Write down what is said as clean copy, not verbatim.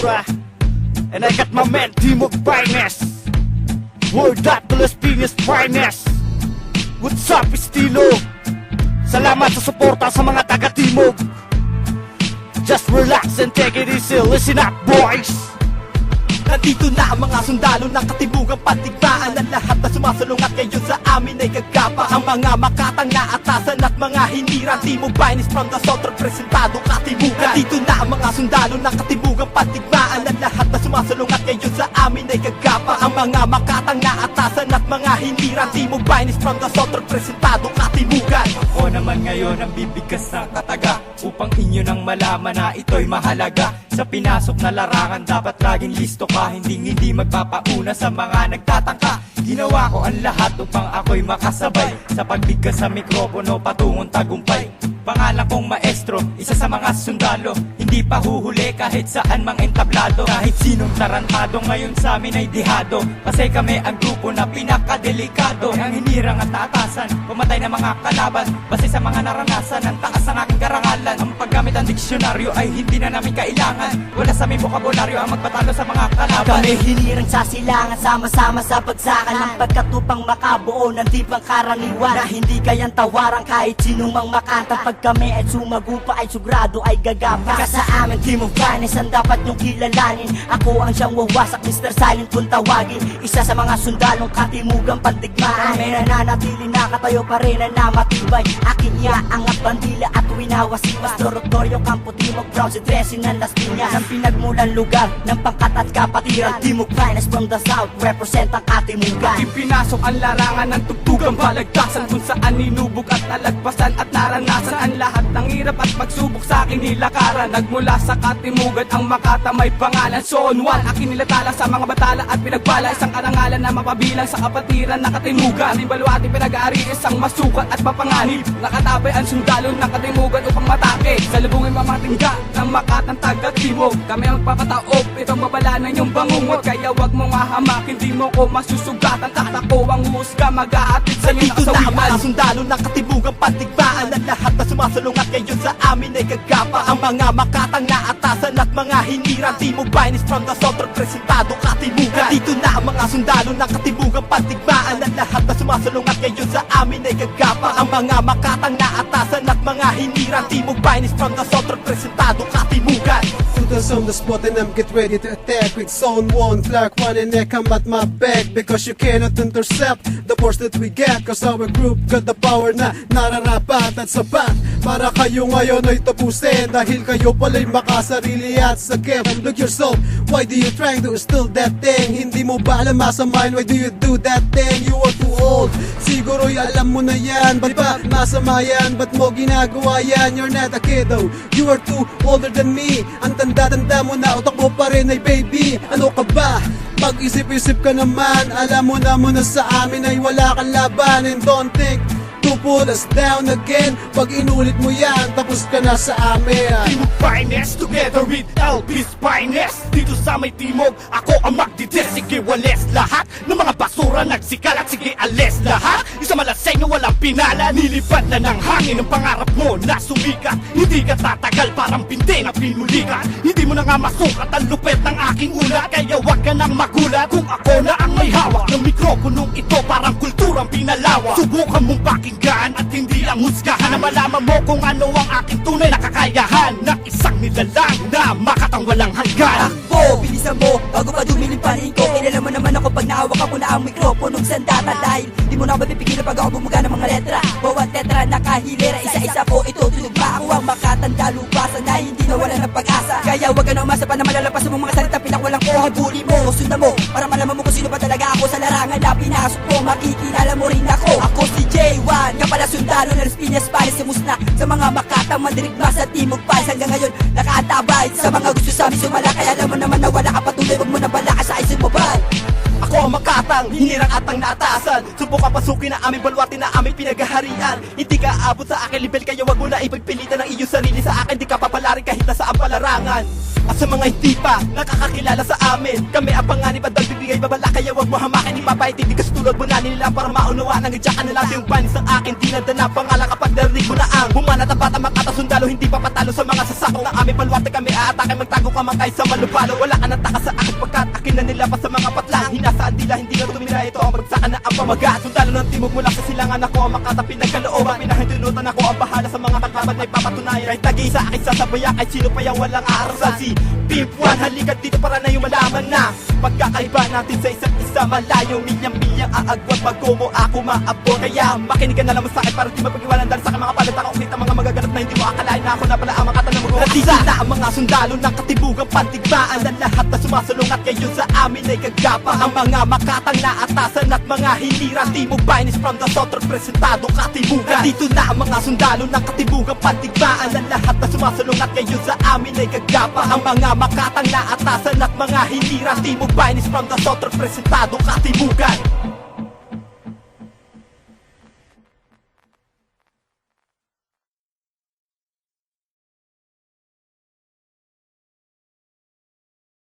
Ventura, and I got my man Timog Finest. Word up to Las Piñas Finest. What's up, estilo? Salamat sa suporta sa mga taga-Timog. Just relax and take it easy, listen up boys. Nandito na ang mga sundalo ng katibugang pandigmaan. Ang lahat na sumasalungat ngayon sa amin ay gagapa. Ang mga makatang na atasan at mga hinirang Timog Finest from the south, representado katibugan. Nandito na ang mga sundalo ng katibugang pandigmaan. Ang lahat na sumasalungat ngayon sa amin ay gagapa. Ang mga makatang na atasan at mga hinirang Timog Finest from the south, representado katibugan. Ako naman ngayon ang bibigkas ng kataga, upang inyo nang malaman na ito'y mahalaga. Sa pinasok na larangan dapat laging listo ka, hindi magpapauna sa mga nagtatangka. Ginawa ko ang lahat upang ako'y makasabay sa pagbigkas sa mikropono patungong tagumpay. Pangalan kong maestro, isa sa mga sundalo, hindi pa huhuli kahit saan mang entablado. Kahit sinong tarantado ngayon sa amin ay dihado, kasi kami ang grupo na pinakadelikado. Ang hinirang at taatasan, pumatay ng mga kalaban, base sa mga naranasan, ang taas ng aking karangalan. Ang paggamit ng diksyonaryo ay hindi na namin kailangan, wala sa aming bokabularyo ang magpatalo sa mga kalaban. Kami hinirang sa silangan, sama-sama sa bagsakan ng pagkatupang makabuo ng di pang karaniwan, na hindi kayang tawarang kahit sinong mang makanta. Pag kami ay sumagupa ay sugrado ay gagapa. Ka sa amin Timog Finest ang dapat nyong kilalanin. Ako ang siyang wawasak, Mr. Silent kung tawagin. Isa sa mga sundalong katimugang pandigmaan. May nananatili na katayo pa rin na matibay. Akin niya ang bandila at winawasiwas. Dorotoro Campo Timog, brown si dressing ng Las Piñas. Ang pinagmulan lugar ng pangkat at kapatiran. Timog Finest from the south, represent ang katimugan. Ipinasok ang larangan ng tugtugang balagtasan, kung saan ninubog at nalagpasan at naranasan ang lahat ng hirap at pagsubok sa akin nilakaran. Nagmula sa katimugan ang Makata may pangalan Zone 1. Akin nilatala sa mga batala at pinagpala, isang karangalan na mapabilang sa kapatiran ng katimugan. Aming baluati pinag-aari isang masukat at mapanganib. Nakatabay ang sundalo ng katimugan upang matake, salubungin mamatingga ng Makatang taga-Timog. Kami ang magpapataop, itong babala ng iyong bangungot. Kaya wag mong mahamak, hindi mo ko masusugatan. Tatako ang husga, mag-aatid sa iyong Nandito na ang mga kasawian. sundalo ng katibugang pandigmaan. Ang lahat na sumasalungat ngayon sa amin ay gagapa. Ang mga makatang na atasan at mga hinirang Timog Finest from the south, representado katibugan. Nandito na ang mga sundalo ng katibugang pandigmaan. Ang lahat na sumasalungat ngayon sa amin ay gagapa. Ang mga makatang na atasan at mga hinirang Timog Finest from the south, representado katibugan. Shooters on the spot and I'm get ready to attack with Zone 1, Clark 1 and I come at my back, because you cannot intercept the force that we get, cause our group got the power na nararapat at sapat para kayo ngayon ay tapusin, dahil kayo pala'y makasarili at sakit. Look yourself, why do you trying to steal that thing? Hindi mo ba alam masamain, why do you do that thing? You are too old, siguro'y alam mo na yan. Ba't ba masama yan? Ba't mo ginagawa yan? You're not a kid though, you are too older than me. Ang tanda-tanda mo na, utak mo pa rin ay baby. Ano ka ba? Mag-isip-isip ka naman, alam mo naman na sa amin ay wala kang laban. And don't think to pull us down again. Pag inulit mo yan, tapos ka na sa amin. Timog Finest together with Elvis Finest. Dito sa may Timog, ako ang magdidis. Sige, wales lahat ng mga basura nagsikalat. Sige, alis lahat. Isang malasenyo walang pinala. Nilipad na ng hangin ang pangarap mo na sumikat. Hindi ka tatagal, parang pinte na pinulikat. Hindi mo na nga masukat ang lupet ng aking ulat. Kaya wag ka nang magulat kung ako na ang may hawak ng mikroponong ito, parang kulturang pinalawa. Subukan mong pakinggan at hindi lang husgahan, na malaman mo kung ano ang aking tunay na kakayahan, na isang nilalang na makatang walang hanggan. Takbo, bilisan mo, bago pa dumiling panin ko. Kilala mo naman ako pag nahawak ako na ang mikroponong sandata. Dahil di mo na ako mapipigilan pag ako bumuga ng mga letra. Bawat letra nakahilera, isa-isa ko ito tulugba. Ako ang makatanda lupasan na hindi nawala ng pag-asa. Kaya wag ka na umasa pa na malalapas mo mga salita pinakwalang ko. Habulin mo, sundan mo, para malaman mo kung sino pa talaga ako sa larangan na pinasok mo. Makikilala mo rin ako. Ako si J1, nga pala sundalo na Las Piñas Finest. Simusna sa mga makatang mandirigma sa Timog Finest. Hanggang ngayon nakatabay sa mga gusto sa amin sumala. Kaya alam mo naman na wala ka patuloy, wag mo na bala ka sa isip mo ba? Ako ang makatang, hinirang atang naatasan. Subukan pasukin na aming balwati na aming pinaghaharian. Hindi ka aabot sa akin level, kaya wag mo na ipagpilitan ng iyong sarili sa akin. Di ka papalarin kahit na saan palarangan. At sa mga hindi pa nakakakilala sa amin, kami ang panganib at nagbibigay babala. Kaya wag mo hamakin, ipapaintindi ka sa tulad mo na nila para maunawa. Nang idya ka na lang yung banis ng akin, di nadana pangalan kapag narinig mo na ang bumanat ang bata makatasunod sundalo, hindi papatalo sa mga sasakong na aming palwate. Kami aatake, magtago ka man kahit sa malupalo. Wala ka nang taka sa akin pagkat akin na nila pa sa mga patlang. Hinasaan dila, hindi ka tumira, ito ang bagsakan na ang pamagat. Sundalo ng timog mula sa silangan, ako ang makatapin ng kalooban. Pinahintunutan, ako ang bahala sa mga kalaban na ipapatunayan. Kahit tagi sa akin sasabayan, kahit sino pa yung walang aarasan. Si Pimp One, halika dito para na yung malaman na pagkakaiba natin sa isa't isa, malayo, milyang-milyang aagwat bago mo ako maabot. Kaya makinig ka na lang sa akin para di mapag-iwanan dahil sa aking mga palit ako kita mga magaganap na hindi mo akalain na ako na pala ang makatanang mag-uuksa. Nandito na ang mga sundalo ng katibugang pantigmaan na lahat na sumasulong at ngayon sa amin ay kagapa. Ang mga makatang na atasan at mga hilira, Timog Baynis from the South, representado katibugan. Nandito na ang mga sundalo ng katibugang pantigmaan na lahat na sumasulong at ngayon sa amin ay kagapa. Ang mga makatang na atasan at mga hilira, Timog Baynis from the South, representado katibugan.